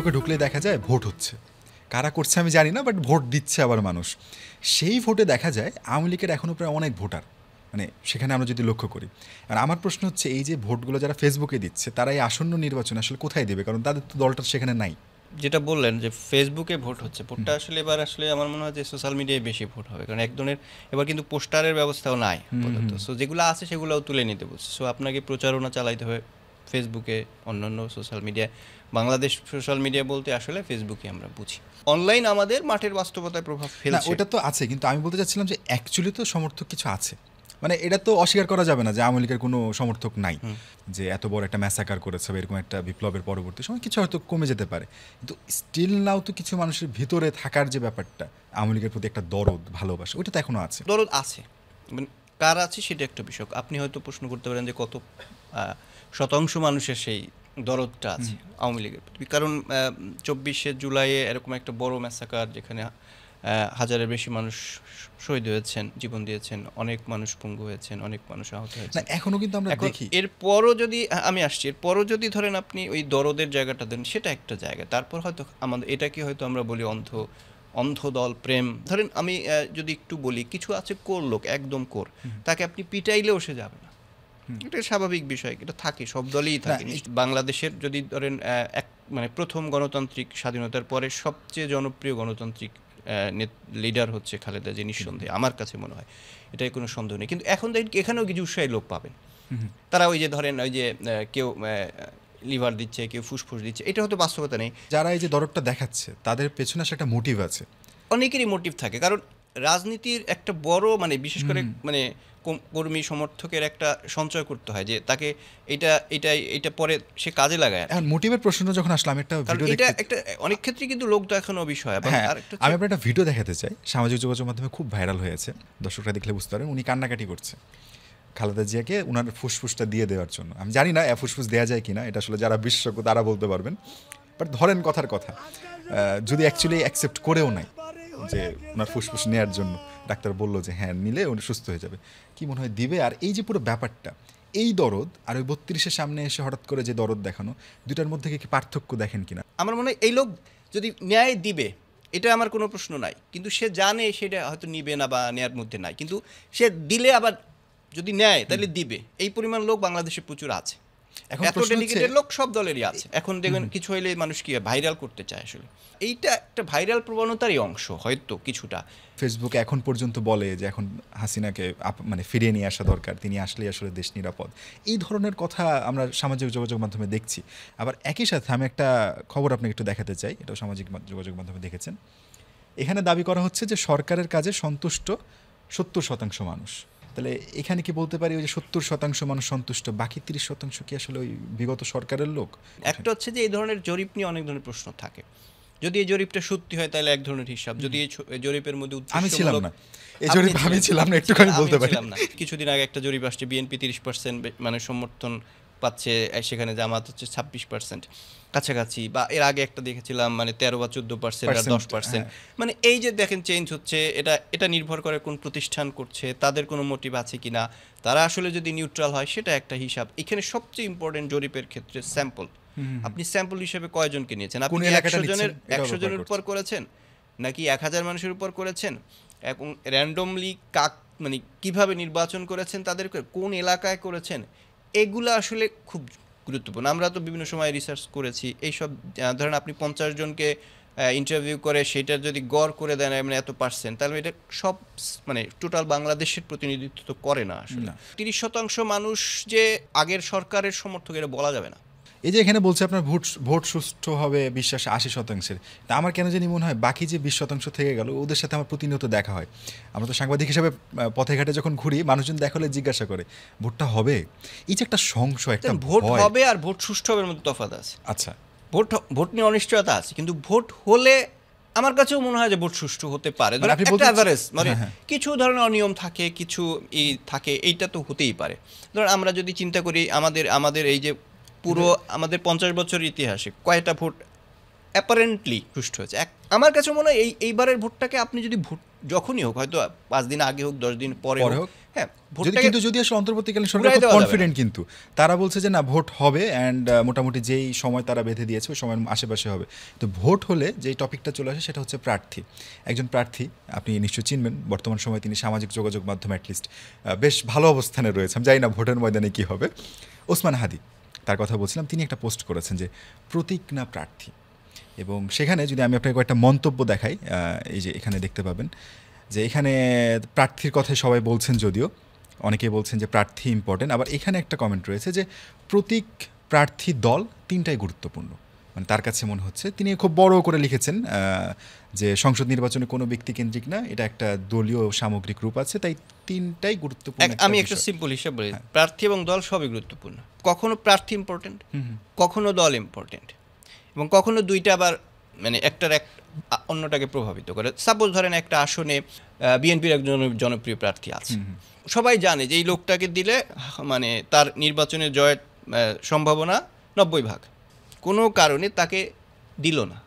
ফেসবুকে ঢুকলে দেখা যায় ভোট হচ্ছে, কারা করছে আমি জানি না, বাট ভোট দিচ্ছে আবার মানুষ। সেই ভোটে দেখা যায় আওয়ামী লীগের এখনও প্রায় অনেক ভোটার, মানে সেখানে আমরা যদি লক্ষ্য করি। আর আমার প্রশ্ন হচ্ছে, এই যে ভোটগুলো যারা ফেসবুকে দিচ্ছে তারা এই আসন্ন নির্বাচনে আসলে কোথায় দেবে? কারণ তাদের তো দলটা সেখানে নাই। যেটা বললেন যে ফেসবুকে ভোট হচ্ছে, ভোটটা আসলে এবার আসলে আমার মনে হয় যে সোশ্যাল মিডিয়ায় বেশি ভোট হবে, কারণ এক ধরনের এবার কিন্তু পোস্টারের ব্যবস্থাও নাই আপাতত। সো যেগুলো আছে সেগুলোও তুলে নিতে বলছে। সো আপনাকে প্রচারণা চালাইতে হবে ফেসবুকে, অন্যান্য সোশ্যাল মিডিয়ায়। বাংলাদেশ সোশ্যাল মিডিয়া বলতে আসলে ফেসবুকে আমরা বুঝি। অনলাইন আমাদের মাঠের বাস্তবতায় প্রভাব না, ফেলছে। ওটা তো আছে, কিন্তু আমি বলতে চাচ্ছিলাম যে অ্যাকচুয়ালি তো সমর্থক কিছু আছে, মানে এটা তো অস্বীকার করা যাবে না যে আওয়ামী লীগের কোনো সমর্থক নাই, যে এত বড় একটা ম্যাসাকার করেছে বা এরকম একটা বিপ্লবের পরবর্তী সময় কিছু হয়তো কমে যেতে পারে, কিন্তু স্টিল নাও তো কিছু মানুষের ভিতরে থাকার যে ব্যাপারটা, আওয়ামী লীগের প্রতি একটা দরদ ভালোবাসা, ওইটা তো এখনো আছে। দরদ আছে, মানে কার আছে সেটা একটা বিষয়। আপনি হয়তো প্রশ্ন করতে পারেন যে কত শতাংশ মানুষের সেই দরদটা আছে আওয়ামী লীগের প্রতি। কারণ 24শে জুলাইয়ে এরকম একটা বড় ম্যাসাকার, যেখানে হাজারের বেশি মানুষ শহীদ হয়েছেন, জীবন দিয়েছেন, অনেক মানুষ পঙ্গু হয়েছেন, অনেক মানুষ আহত হয়েছেন। এখনো কিন্তু আমরা দেখি। এরপরও যদি আমি আসছি, এরপরও যদি ধরেন আপনি ওই দরদের জায়গাটা দেন, সেটা একটা জায়গা। তারপর হয়তো আমাদের এটাকে হয়তো আমরা বলি অন্ধ দল প্রেম। ধরেন আমি যদি একটু বলি, কিছু আছে কোর লোক, একদম কোর, তাকে আপনি পিটাইলেও সে যাবে না, এটা স্বাভাবিক বিষয়, এটা থাকে, সব দলেই থাকে। বাংলাদেশের যদি ধরেন মানে প্রথম গণতান্ত্রিক স্বাধীনতার পরে সবচেয়ে জনপ্রিয় গণতান্ত্রিক লিডার হচ্ছে খালেদা জিয়া, নিঃসন্দেহে আমার কাছে মনে হয়, এটাই কোনো সন্দেহ নেই। কিন্তু এখন দেখি এখানেও কিছু উৎসাহী লোক পাবেন, তারা ওই যে ধরেন ওই যে কেউ লিভার দিচ্ছে, কেউ ফুসফুস দিচ্ছে, এটা হয়তো বাস্তবতা নেই। যারা এই যে দরদটা দেখাচ্ছে তাদের পেছনে একটা মোটিভ আছে, অনেকেরই মোটিভ থাকে, কারণ রাজনীতির একটা বড় মানে বিশেষ করে মানে কর্মী সমর্থকের একটা সঞ্চয় করতে হয়, যে তাকে এটা পরে সে কাজে লাগায়। এখন মোটিভের প্রশ্ন যখন আসলাম, একটা ভিডিও এটা একটা অনেক ক্ষেত্রে কিন্তু লোক দেখানো বিষয়। আমি আপনার একটা ভিডিও দেখাতে চাই, সামাজিক যোগাযোগ মাধ্যমে খুব ভাইরাল হয়েছে, দর্শকরা দেখলে বুঝতে পারেন। উনি কান্নাকাটি করছে খালেদা জিয়াকে ওনার ফুসফুসটা দিয়ে দেওয়ার জন্য। আমি জানি না ফুসফুস দেওয়া যায় কিনা, এটা আসলে যারা বিশেষজ্ঞ তারা বলতে পারবেন। বাট ধরেন কথার কথা, যদি অ্যাকচুয়ালি অ্যাকসেপ্ট করেও নাই যে ওনার ফুসফুস নেওয়ার জন্য, ডাক্তার বললো যে হ্যাঁ নিলে উনি সুস্থ হয়ে যাবে, কি মনে হয় দিবে? আর এই যে পুরো ব্যাপারটা, এই দরদ আর ওই 32-এর সামনে এসে হঠাৎ করে যে দরদ দেখানো, দুটার মধ্যে কি পার্থক্য দেখেন কিনা? আমার মনে হয় এই লোক যদি ন্যায় দিবে, এটা আমার কোনো প্রশ্ন নাই, কিন্তু সে জানে সেটা হয়তো নিবে না বা নেয়ার মধ্যে নাই, কিন্তু সে দিলে আবার যদি নেয় তাহলে দিবে। এই পরিমাণ লোক বাংলাদেশে প্রচুর আছে, এত ডেডিকেটেড লোক সব দলেরই আছে। এখন দেখবেন কিছু হইলে মানুষ কি ভাইরাল করতে চায়, আসলে এইটা একটা ভাইরাল প্রবণতারই অংশ হয়তো কিছুটা। ফেসবুকে এখন পর্যন্ত বলে যে এখন হাসিনাকে মানে ফিরিয়ে নিয়ে আসা দরকার, তিনি আসলেই আসলে দেশ নিরাপদ, এই ধরনের কথা আমরা সামাজিক যোগাযোগ মাধ্যমে দেখছি। আবার একই সাথে আমি একটা খবর আপনাকে একটু দেখাতে চাই, এটাও সামাজিক যোগাযোগ মাধ্যমে দেখেছেন। এখানে দাবি করা হচ্ছে যে সরকারের কাজে সন্তুষ্ট 70% মানুষ। তাহলে এখানে কি বলতে পারি, ওই যে 70% মানুষ সন্তুষ্ট, বাকি 30% কি আসলে ওই বিগত সরকারের লোক? একটা হচ্ছে যে এই ধরনের জরিপ নিয়ে অনেক ধরনের প্রশ্ন থাকে। যদি এই জরিপটা সত্যি হয় তাহলে এক ধরনের হিসাব, যদি এই জরিপের মধ্যে আমি ছিলাম না, এই জরিপ আমি ছিলাম না, একটুখানি বলতে পারি না। কিছুদিন আগে একটা জরিপ আসছে, বিএনপি 30% মানে সমর্থন পাচ্ছে, সেখানে জামাত হচ্ছে 26% কাছাকাছি, বা এর আগে একটা দেখেছিলাম মানে 13 বা 14% আর 10%। মানে এই যে দেখেন চেঞ্জ হচ্ছে, এটা নির্ভর করে কোন প্রতিষ্ঠান করছে, তাদের কোনো মোটিভ আছে কিনা, তারা আসলে যদি নিউট্রাল হয় সেটা একটা হিসাব। এখানে সবচেয়ে ইম্পর্টেন্ট জরিপের ক্ষেত্রে স্যাম্পল। আপনি স্যাম্পল হিসেবে কয়জনকে নিয়েছেন? আপনি 100 জনের উপর করেছেন নাকি 1000 মানুষের উপর করেছেন? এবং র্যান্ডমলি মানে কিভাবে নির্বাচন করেছেন, তাদেরকে কোন এলাকায় করেছেন, এগুলো আসলে খুব গুরুত্বপূর্ণ। আমরা তো বিভিন্ন সময় রিসার্চ করেছি এইসব। ধরেন আপনি 50 জনকে ইন্টারভিউ করে সেটা যদি গড় করে দেন মানে এত %, তাহলে এটা সব মানে টোটাল বাংলাদেশের প্রতিনিধিত্ব তো করে না আসলে। 30% মানুষ যে আগের সরকারের সমর্থক, এটা বলা যাবে না। এই যে এখানে বলছে আপনার ভোট সুষ্ঠু হবে বিশ্বাস 80%, তা আমার কেন জানি মনে হয় বাকি যে 20% থেকে গেল, ওদের সাথে আমার প্রতিনিয়ত দেখা হয়। আমরা তো সাংবাদিক হিসাবে পথে ঘাটে যখন ঘুরি, মানুষজন দেখা হলে জিজ্ঞাসা করে ভোটটা হবে। এই যে একটা সংশয়, একটা ভোট হবে আর ভোট সুষ্ঠু হবে মধ্যে তফাৎ আছে। আচ্ছা, ভোট নিয়ে অনিশ্চয়তা আছে, কিন্তু ভোট হলে আমার কাছেও মনে হয় যে ভোট সুষ্ঠু হতে পারে। একটা এভারেজ মানে কিছু ধরনের অনিয়ম থাকে, কিছু থাকে, এইটা তো হতেই পারে। ধরুন আমরা যদি চিন্তা করি আমাদের এই যে পুরো আমাদের 50 বছরের ইতিহাসে কয়টা ভোট অ্যাপারেন্টলি সুষ্ঠু হয়েছে? আমার কাছে মনে হয় এইবারের ভোটটাকে আপনি যদি ভোট যখনই হোক, হয়তো 5 দিন আগে হোক, 10 দিন পরে হোক, হ্যাঁ যদি ভোটটাকে কিন্তু যদি আসলে অন্তর্বর্তীকালীন সরকার উড়াই খুব দেওয়া যাবে না। কনফিডেন্ট, কিন্তু তারা বলছে যে না ভোট হবে অ্যান্ড মোটামুটি যেই সময় তারা বেঁধে দিয়েছে ওই সময়ের আশেপাশে হবে। তো ভোট হলে যেই টপিকটা চলে আসে সেটা হচ্ছে প্রার্থী। একজন প্রার্থী আপনি নিশ্চয়ই চিনবেন, বর্তমান সময়ে তিনি সামাজিক যোগাযোগ মাধ্যমে অ্যাটলিস্ট বেশ ভালো অবস্থানে রয়েছে, আমি জানি না ভোটের ময়দানে কী হবে। ওসমান হাদি, তার কথা বলছিলাম, তিনি একটা পোস্ট করেছেন যে প্রতীক না প্রার্থী, এবং সেখানে যদি আমি আপনাকে কয়েকটা মন্তব্য দেখাই, এই যে এখানে দেখতে পাবেন যে এখানে প্রার্থীর কথাই সবাই বলছেন, যদিও অনেকেই বলছেন যে প্রার্থী ইম্পর্টেন্ট, আবার এখানে একটা কমেন্ট রয়েছে যে প্রতীক, প্রার্থী, দল তিনটাই গুরুত্বপূর্ণ। মানে তার কাছে মনে হচ্ছে, তিনি খুব বড় করে লিখেছেন যে সংসদ নির্বাচনে কোনো ব্যক্তি কেন্দ্রিক না, এটা একটা দলীয় সামগ্রিক রূপ আছে, তাই তিনটাই গুরুত্বপূর্ণ। আমি একটা সিম্পল হিসাব বলি, প্রার্থী এবং দল সবই গুরুত্বপূর্ণ। কখনো প্রার্থী ইম্পর্টেন্ট, কখনো দল ইম্পর্টেন্ট, এবং কখনো দুইটা আবার মানে একটার অন্যটাকে প্রভাবিত করে। সাপোজ ধরেন একটা আসনে বিএনপির একজন জনপ্রিয় প্রার্থী আছে, সবাই জানে যে এই লোকটাকে দিলে মানে তার নির্বাচনে জয়ের সম্ভাবনা 90%। কোনো কারণে তাকে দিল না,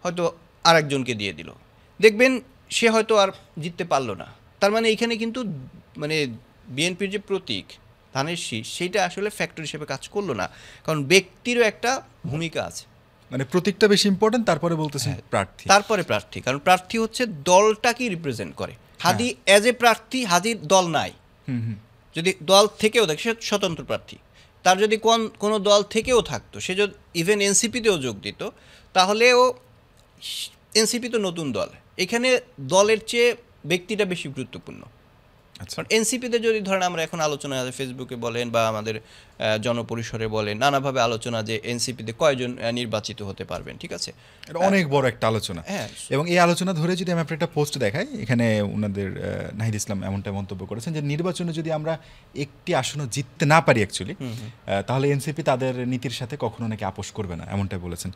হয়তো আরেকজনকে দিয়ে দিল, দেখবেন সে হয়তো আর জিততে পারলো না। তার মানে এইখানে কিন্তু মানে বিএনপির যে প্রতীক ধানের শীষ, সেইটা আসলে ফ্যাক্টর হিসেবে কাজ করলো না, কারণ ব্যক্তিরও একটা ভূমিকা আছে। মানে প্রতীকটা বেশি ইম্পর্টেন্ট, তারপরে বলতেছেন প্রার্থী, তারপরে প্রার্থী, কারণ প্রার্থী হচ্ছে দলটাকে রিপ্রেজেন্ট করে। হাদি অ্যাজ এ প্রার্থী, হাদির দল নাই, যদি দল থেকেও থাকে সে স্বতন্ত্র প্রার্থী। তার যদি কোনো দল থেকেও থাকতো, সে যদি ইভেন এনসিপিতেও যোগ দিত, তাহলেও এনসিপি তো নতুন দল, এখানে দলের চেয়ে ব্যক্তিটা বেশি গুরুত্বপূর্ণ। কারণ এনসিপিতে যদি ধরেন আমরা এখন আলোচনা আছে, ফেসবুকে বলেন বা আমাদের জনপরিসরে বলেন, নানাভাবে আলোচনা যে এনসিপিতে কয়জন নির্বাচিত হতে পারবেন, ঠিক আছে, এটা অনেক বড় একটা আলোচনা। এবং এই আলোচনা ধরে যদি আমি আপনার একটা পোস্ট দেখাই, এখানে ওনাদের নাহিদ ইসলাম এমনটা মন্তব্য করেছেন যে নির্বাচনে যদি আমরা একটি আসনও জিততে না পারি অ্যাকচুয়ালি, তাহলে এনসিপি তাদের নীতির সাথে কখনো নাকি আপোষ করবে না, এমনটা বলেছেন।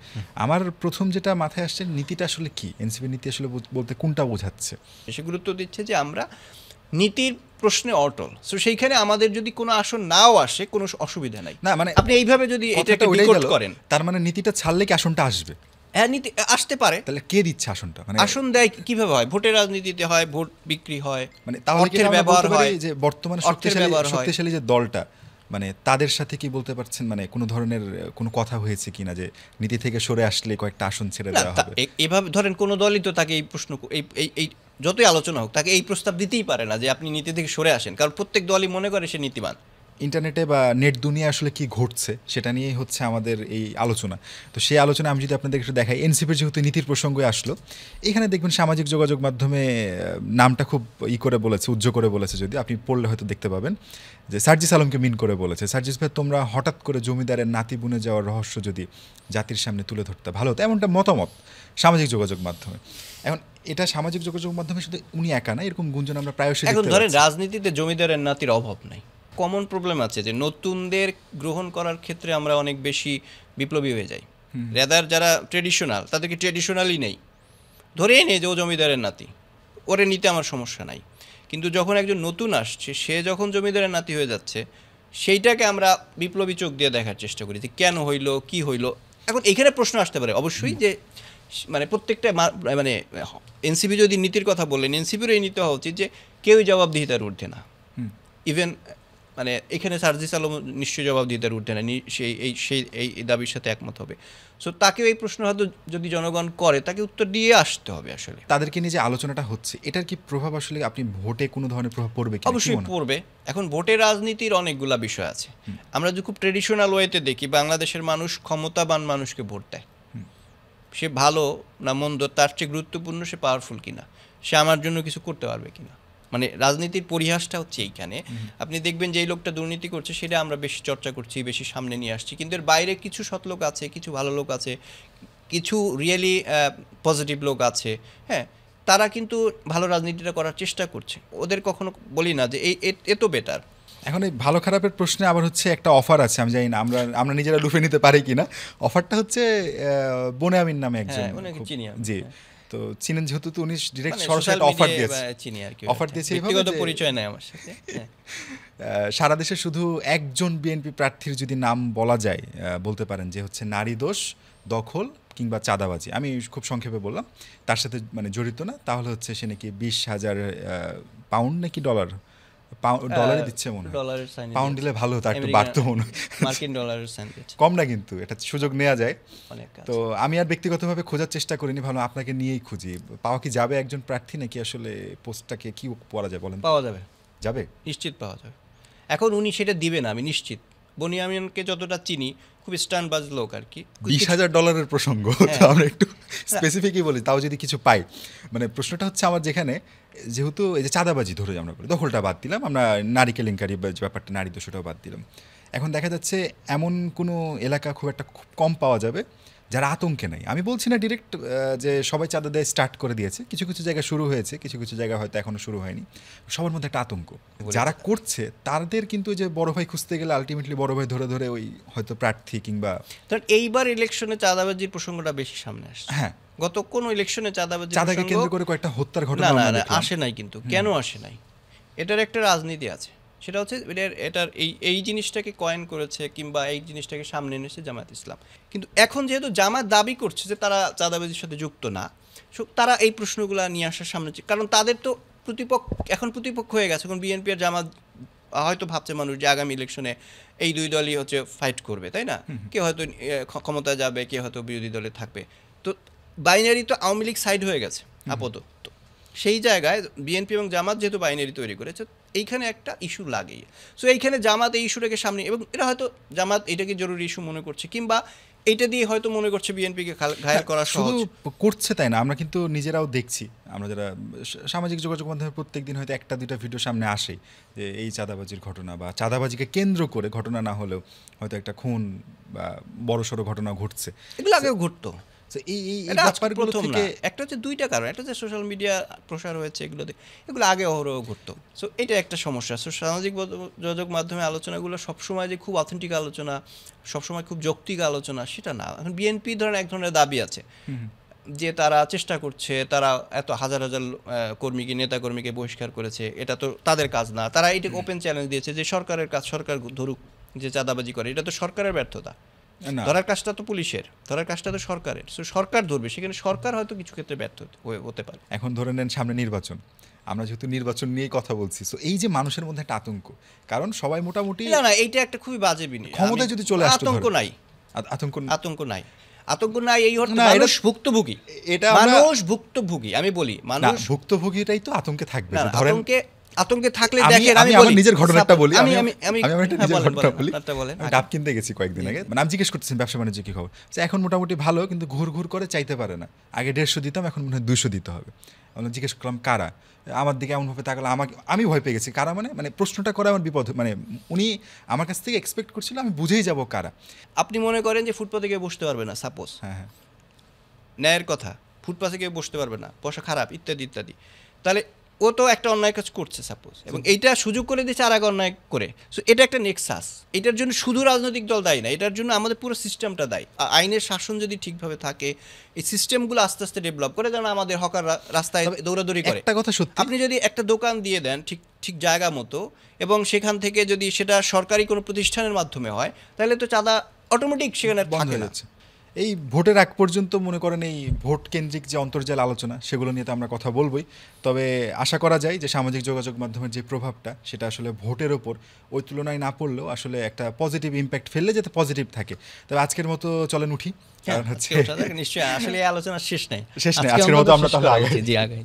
আমার প্রথম যেটা মাথায় আসছে, নীতিটা আসলে কি, এনসিপির নীতি আসলে বলতে কোনটা বোঝাচ্ছে? সে গুরুত্ব দিচ্ছে যে আমরা নীতির প্রশ্নে অটল, সো সেইখানে আমাদের যদি কোনো আসন নাও আসে কোনো অসুবিধা নাই। না মানে আপনি এইভাবে যদি এটাকে ডিকোড করেন, তার মানে নীতিটা ছাড়লে কি আসনটা আসবে? হ্যাঁ, নীতি আসতে পারে। তাহলে কে দিচ্ছে আসনটা? মানে আসন দেয় কিভাবে হয়? ভোটের রাজনীতিতে হয়, ভোট বিক্রি হয়, মানে তাহলে অর্থের ব্যবহার হয়, যে বর্তমানে শক্তিশালী যে দলটা, মানে তাদের সাথে কি বলতে পারছেন, মানে কোনো ধরনের কোনো কথা হয়েছে কিনা যে নীতি থেকে সরে আসলে কয়েকটা আসন ছেড়ে দেওয়া হবে? এভাবে ধরেন কোনো দলই তো তাকে এই প্রশ্ন, এই যতই আলোচনা হোক, তাকে এই প্রস্তাব দিতেই পারে না যে আপনি নীতি থেকে সরে আসেন, কারণ প্রত্যেক দলই মনে করে সে নীতিবান। ইন্টারনেটে বা নেট দুনিয়া আসলে কি ঘটছে সেটা নিয়েই হচ্ছে আমাদের এই আলোচনা। তো সেই আলোচনা আমি যদি আপনাদের একটু দেখাই, এনসিপির যেহেতু নীতির প্রসঙ্গে আসলো, এখানে দেখবেন সামাজিক যোগাযোগ মাধ্যমে নামটা খুব করে বলেছে, উজ্জ্বল করে বলেছে, যদি আপনি পড়লে হয়তো দেখতে পাবেন যে সার্জিস আলমকে মিন করে বলেছে, সার্জিস ভাই তোমরা হঠাৎ করে জমিদারের নাতি বুনে যাওয়ার রহস্য যদি জাতির সামনে তুলে ধরতে ভালো হতো, এমনটা মতামত সামাজিক যোগাযোগ মাধ্যমে। এখন এটা সামাজিক যোগাযোগ মাধ্যমে শুধু উনি একা না, এরকম গুঞ্জন আমরা প্রায়শই দেখতে পাচ্ছি। এখন ধরেন রাজনীতিতে জমিদারের নাতির অভাব নাই, কমন প্রবলেম আছে যে নতুনদের গ্রহণ করার ক্ষেত্রে আমরা অনেক বেশি বিপ্লবী হয়ে যাই। রেদার যারা ট্রেডিশনাল, তাদেরকে ট্রেডিশনালই নেই, ধরেই নেই যে ও জমিদারের নাতি, ওরে নিতে আমার সমস্যা নাই। কিন্তু যখন একজন নতুন আসছে, সে যখন জমিদারের নাতি হয়ে যাচ্ছে, সেইটাকে আমরা বিপ্লবী চোখ দিয়ে দেখার চেষ্টা করি যে কেন হইলো, কি হইলো। এখন এখানে প্রশ্ন আসতে পারে অবশ্যই যে মানে প্রত্যেকটা মানে এনসিপি যদি নীতির কথা বললেন, এনসিপিরও এই নীতি হওয়া উচিত যে কেউই জবাবদিহিতার ঊর্ধ্বে না। ইভেন মানে এখানে সার্জিস আলম নিশ্চয়ই জবাবদিহিতার ঊর্ধ্বে না, এই দাবির সাথে একমত হবে। সো তাকেও এই প্রশ্ন হয়তো যদি জনগণ করে, তাকে উত্তর দিয়ে আসতে হবে। আসলে তাদেরকে নিয়ে যে আলোচনাটা হচ্ছে, এটার কি প্রভাব আসলে আপনি ভোটে কোনো ধরনের প্রভাব পড়বে? অবশ্যই পড়বে। এখন ভোটের রাজনীতির অনেকগুলা বিষয় আছে। আমরা যদি খুব ট্রেডিশনাল ওয়েতে দেখি, বাংলাদেশের মানুষ ক্ষমতাবান মানুষকে ভোট দেয়। সে ভালো না মন্দ তার চেয়ে গুরুত্বপূর্ণ সে পাওয়ারফুল কিনা, সে আমার জন্য কিছু করতে পারবে কিনা। মানে রাজনীতির পরিহাসটা হচ্ছে এইখানে। আপনি দেখবেন যে এই লোকটা দুর্নীতি করছে, সেটা আমরা বেশি চর্চা করছি, বেশি সামনে নিয়ে আসছি, কিন্তু এর বাইরে কিছু সৎ লোক আছে, কিছু ভালো লোক আছে, কিছু রিয়েলি পজিটিভ লোক আছে। হ্যাঁ, তারা কিন্তু ভালো রাজনীতিটা করার চেষ্টা করছে, ওদের কখনো বলি না যে এ তো বেটার। এখন এই ভালো খারাপের প্রশ্নে আবার হচ্ছে একটা অফার আছে, আমি জানি না আমরা নিজেরা লুফে নিতে পারি কিনা। অফারটা হচ্ছে বনে আমিন নামে একজন, জি, তো চিনেন যেহেতু, তো উনি ডিরেক্ট সরাসরি অফার দিয়েছে, অফার দিয়েছে ব্যক্তিগত পরিচয় নাই আমার সাথে। সারা দেশে শুধু একজন বিএনপি প্রার্থীর যদি নাম বলা যায়, বলতে পারেন যে হচ্ছে নারী দোষ, দখল কিংবা চাঁদাবাজি, আমি খুব সংক্ষেপে বললাম, তার সাথে মানে জড়িত না, তাহলে হচ্ছে সে নাকি 20,000 পাউন্ড নাকি ডলার ডলারে দিচ্ছে মনে হয়, ডলারের সাইন, পাউন্ড দিলে ভালো হতো, একটু বাড়তো মনে হয়। মার্কিন ডলারের সাইন কম না, কিন্তু এটা সুযোগ নেওয়া যায়। অনেক কাজ। তো আমি আর ব্যক্তিগতভাবে খোঁজার চেষ্টা করিনি, ভালো আপনাকে নিয়েই খুঁজি। পাওয়া কি যাবে একজন প্রার্থী, নাকি আসলে পোস্টটাকে কি পড়া যায় বলেন? পাওয়া যাবে, যাবে, নিশ্চিত পাওয়া যাবে। এখন উনি সেটা দিবে না আমি নিশ্চিত। বনিয়ামিনকে যতটা চিনি, খুব স্টানবাজ লোক আর কি। $20,000 প্রসঙ্গ, তো আমরা একটু স্পেসিফিকই বলি, তাও যদি কিছু পাই। মানে প্রশ্নটা হচ্ছে আমার, যেখানে যেহেতু এই যে চাঁদাবাজি ধরে আমরা করি, দখলটা বাদ দিলাম, আমরা নারী কেলেঙ্কারি ব্যাপারটা, নারী দোষটাও বাদ দিলাম, এখন দেখা যাচ্ছে এমন কোনো এলাকা খুব কম পাওয়া যাবে যারা আতঙ্কে নাই। আমি বলছি না ডিরেক্ট যে সবাই চাঁদা দেয় স্টার্ট করে দিয়েছে, কিছু কিছু জায়গায় শুরু হয়েছে, কিছু কিছু জায়গায় হয়তো এখনো শুরু হয়নি। সবার মধ্যে একটা আতঙ্ক, যারা করছে তাদের কিন্তু যে বড় ভাই খুঁজতে গেলে আলটিমেটলি বড় ভাই ধরে ধরে ওই হয়তো প্রার্থী কিংবা, কারণ এইবার ইলেকশনে চাঁদাবাজির প্রসঙ্গটা বেশি সামনে আসছে। হ্যাঁ, গত কোন ইলেকশনে চাঁদাবাজি চাঁদাকে কেন্দ্র করে কয়েকটা হত্যার ঘটনা না আমরা না দেখলাম। আসে নাই, কিন্তু কেন আসে নাই, এটার একটা রাজনীতি আছে। সেটা হচ্ছে এটার এই জিনিসটাকে কয়েন করেছে কিংবা এই জিনিসটাকে সামনে এনেছে জামায়াত ইসলাম। কিন্তু এখন যেহেতু জামায়াত দাবি করছে যে তারা চাঁদাবাজির সাথে যুক্ত না, তারা এই প্রশ্নগুলো নিয়ে আসার সামনে, কারণ তাদের তো প্রতিপক্ষ হয়ে গেছে। এখন বিএনপি আর জামাত হয়তো ভাবছে মানুষ যে আগামী ইলেকশনে এই দুই দলই হচ্ছে ফাইট করবে, তাই না? কেউ হয়তো ক্ষমতায় যাবে, কেউ হয়তো বিরোধী দলে থাকবে। তো বাইনারি তো আওয়ামী লীগ সাইড হয়ে গেছে আপাতত। সেই জায়গায় বিএনপি এবং জামাত যেহেতু বাইনারি তৈরি করেছে, এইখানে একটা ইস্যু লাগেই। সো এইখানে জামাত এই ইস্যুটাকে সামনে, এবং এরা হয়তো জামাত এটাকে জরুরি ইস্যু মনে করছে, কিংবা এইটা দিয়ে হয়তো মনে করছে বিএনপিকে ঘায়েল করা সহজ। শুধু করছে তাই না, আমরা কিন্তু নিজেরাও দেখছি, আমরা যারা সামাজিক যোগাযোগ মাধ্যমে প্রত্যেক দিন হয়তো একটা দুইটা ভিডিও সামনে আসে যে এই চাঁদাবাজির ঘটনা, বা চাঁদাবাজিকে কেন্দ্র করে ঘটনা না হলেও হয়তো একটা খুন বা বড়সড় ঘটনা ঘটছে। এগুলো আগেও ঘটতো। ব্যাপারগুলো থেকে একটা হচ্ছে দুইটা কারণ, একটা হচ্ছে সোশ্যাল মিডিয়া প্রসার হয়েছে, এগুলো আগে অহরহ ঘটতো। সো এটা একটা সমস্যা। সো সামাজিক যোগাযোগ মাধ্যমে আলোচনাগুলো সবসময় যে খুব অথেন্টিক আলোচনা, সবসময় খুব যৌক্তিক আলোচনা, সেটা না। এখন বিএনপি এক ধরনের দাবি আছে যে তারা চেষ্টা করছে, তারা এত হাজার হাজার নেতা কর্মীকে বহিষ্কার করেছে, এটা তো তাদের কাজ না। তারা এটাকে ওপেন চ্যালেঞ্জ দিয়েছে যে সরকারের কাজ সরকার ধরুক, যে চাঁদাবাজি করে এটা তো সরকারের ব্যর্থতা। ধরার কাজটা তো পুলিশের, ধরার কাজটা তো সরকারের। সরকার ধরবে, সেখানে সরকার হয়তো কিছু ক্ষেত্রে ব্যর্থ হতে পারে। এখন ধরে নেন সামনে নির্বাচন, আমরা যেহেতু নির্বাচন নিয়েই কথা বলছি, সো এই যে মানুষের মধ্যে একটা আতঙ্ক, কারণ সবাই মোটামুটি না এইটা একটা খুবই বাজে বিনি, ক্ষমতায় যদি চলে আসতো, আতঙ্ক নাই, আতঙ্ক নাই এই অর্থে মানুষ ভুক্তভোগী, এটা মানুষ ভুক্তভোগী। আমি বলি মানুষ ভুক্তভোগীটাই তো আতঙ্কে থাকবে। ধরেন আতঙ্কে থাকলে দেখেন, আমি আমার নিজের ঘটনাটা বলি, আমি একটা নিজের ঘটনা বলি। আমি ডাব কিনতে গেছি কয়েকদিন আগে, মানে আমি জিজ্ঞেস করতেছি ব্যবসা বাণিজ্য কি খবর, এখন মোটামুটি ভালো, কিন্তু ঘুর করে চাইতে পারে না। আগে 150 দিতাম, এখন মনে হয় 200 দিতে হবে। আমি জিজ্ঞেস করলাম কারা, আমার দিকে এমনভাবে তাকালো, আমি ভয় পেয়ে গেছি। কারা মানে প্রশ্নটা করে আমার বিপদ, মানে উনি আমার কাছ থেকে এক্সপেক্ট করছিল আমি বুঝেই যাব কারা। আপনি মনে করেন যে ফুটপাতে গিয়ে বসতে পারবে না, সাপোজ, হ্যাঁ ন্যায়ের কথা, ফুটপাতে গিয়ে বসতে পারবে না, বসা খারাপ, ইত্যাদি ইত্যাদি, তাহলে ও তো একটা অন্যায় কাজ করছে সাপোজ, এবং এইটা সুযোগ করে দিয়েছে আর আগে অন্যায় করে। সো এটা একটা নেক্সাস। এটার জন্য শুধু রাজনৈতিক দল দায়ী না, এটার জন্য আমাদের পুরো সিস্টেমটা দায়ী। আইনের শাসন যদি ঠিকভাবে থাকে, এই সিস্টেমগুলো আস্তে আস্তে ডেভেলপ করে, যেন আমাদের হকার রাস্তায় দৌড়াদৌড়ি করে। একটা কথা সত্যি, আপনি যদি একটা দোকান দিয়ে দেন ঠিক জায়গা মতো, এবং সেখান থেকে যদি সেটা সরকারি কোনো প্রতিষ্ঠানের মাধ্যমে হয়, তাহলে তো চাঁদা অটোমেটিক সেখানে বন্ধ হয়ে যাচ্ছে। এই ভোটের আগ পর্যন্ত মনে করেন এই ভোট কেন্দ্রিক যে অন্তর্জাল আলোচনা, সেগুলো নিয়ে তো আমরা কথা বলবোই। তবে আশা করা যায় যে সামাজিক যোগাযোগ মাধ্যমের যে প্রভাবটা, সেটা আসলে ভোটের ওপর ওই তুলনায় না পড়লেও আসলে একটা পজিটিভ ইম্প্যাক্ট ফেললে যাতে পজিটিভ থাকে। তবে আজকের মতো চলেন উঠি, কারণ হচ্ছে নিশ্চয়ই আসলে এই আলোচনা শেষ নেই, আজকের মতো আমরা তাহলে আগাই।